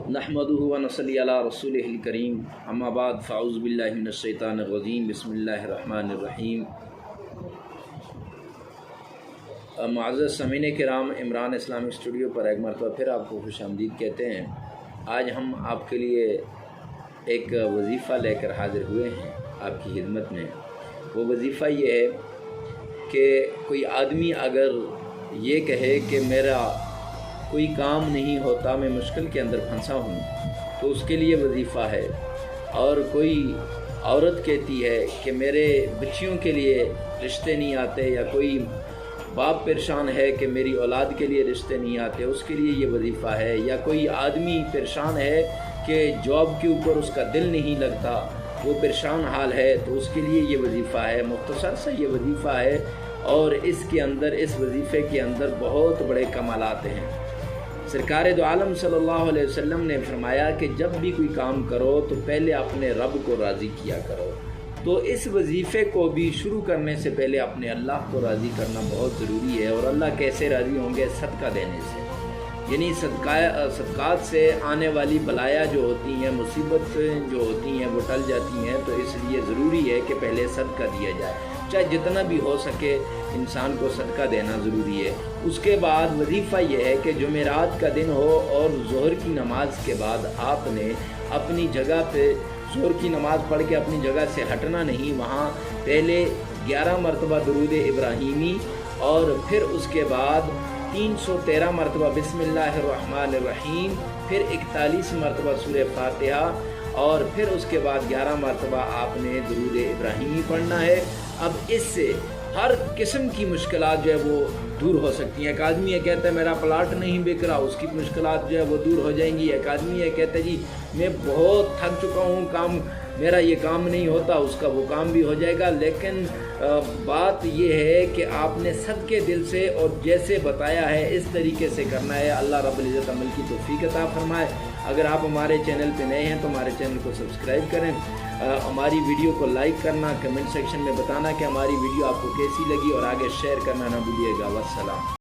نحمدہ و نصلی علی رسولہ الکریم اما بعد فاعوذ باللہ من الشیطان الرجیم بسم اللہ الرحمن الرحیم۔ معزز سامعین کرام، عمران اسلامک اسٹوڈیو پر ایک مرتبہ پھر آپ کو خوش آمدید کہتے ہیں۔ آج ہم آپ کے لیے ایک وظیفہ لے کر حاضر ہوئے ہیں آپ کی خدمت میں۔ وہ وظیفہ یہ ہے کہ کوئی آدمی اگر یہ کہے کہ میرا کوئی کام نہیں ہوتا، میں مشکل کے اندر پھنسا ہوں، تو اس کے لیے وظیفہ ہے۔ اور کوئی عورت کہتی ہے کہ میرے بچیوں کے لیے رشتے نہیں آتے، یا کوئی باپ پریشان ہے کہ میری اولاد کے لیے رشتے نہیں آتے، اس کے لیے یہ وظیفہ ہے۔ یا کوئی آدمی پریشان ہے کہ جاب کے اوپر اس کا دل نہیں لگتا، وہ پریشان حال ہے، تو اس کے لیے یہ وظیفہ ہے۔ مختصر سا یہ وظیفہ ہے، اور اس وظیفے کے اندر بہت بڑے کمالات ہیں۔ سرکار دو عالم صلی اللہ علیہ وسلم نے فرمایا کہ جب بھی کوئی کام کرو تو پہلے اپنے رب کو راضی کیا کرو۔ تو اس وظیفے کو بھی شروع کرنے سے پہلے اپنے اللہ کو راضی کرنا بہت ضروری ہے۔ اور اللہ کیسے راضی ہوں گے؟ صدقہ دینے سے، یعنی صدقات سے آنے والی بلایا جو ہوتی ہیں، مصیبت جو ہوتی ہیں، وہ ٹل جاتی ہیں۔ تو اس لیے ضروری ہے کہ پہلے صدقہ دیا جائے، چاہے جتنا بھی ہو سکے انسان کو صدقہ دینا ضروری ہے۔ اس کے بعد وظیفہ یہ ہے کہ جمعرات کا دن ہو اور ظہر کی نماز کے بعد آپ نے اپنی جگہ پہ ظہر کی نماز پڑھ کے اپنی جگہ سے ہٹنا نہیں۔ وہاں پہلے 11 مرتبہ درود ابراہیمی، اور پھر اس کے بعد 313 مرتبہ بسم اللہ الرحمن الرحیم، پھر 41 مرتبہ سورہ فاتحہ، اور پھر اس کے بعد 11 مرتبہ آپ نے درود ابراہیمی پڑھنا ہے۔ اب اس سے ہر قسم کی مشکلات جو ہے وہ دور ہو سکتی ہیں۔ ایک آدمی یہ کہتا ہے میرا پلاٹ نہیں بک رہا، اس کی مشکلات جو ہے وہ دور ہو جائیں گی۔ ایک آدمی یہ کہتا ہے جی میں بہت تھک چکا ہوں، میرا یہ کام نہیں ہوتا، اس کا وہ کام بھی ہو جائے گا۔ لیکن بات یہ ہے کہ آپ نے صدقے دل سے اور جیسے بتایا ہے اس طریقے سے کرنا ہے۔ اللہ رب العزت عمل کی توفیق عطا فرمائے۔ اگر آپ ہمارے چینل پہ نئے ہیں تو ہمارے چینل کو سبسکرائب کریں، ہماری ویڈیو کو لائک کرنا، کمنٹ سیکشن میں بتانا کہ ہماری ویڈیو آپ کو کیسی لگی، اور آگے شیئر کرنا نہ بھولیے گا۔ والسلام۔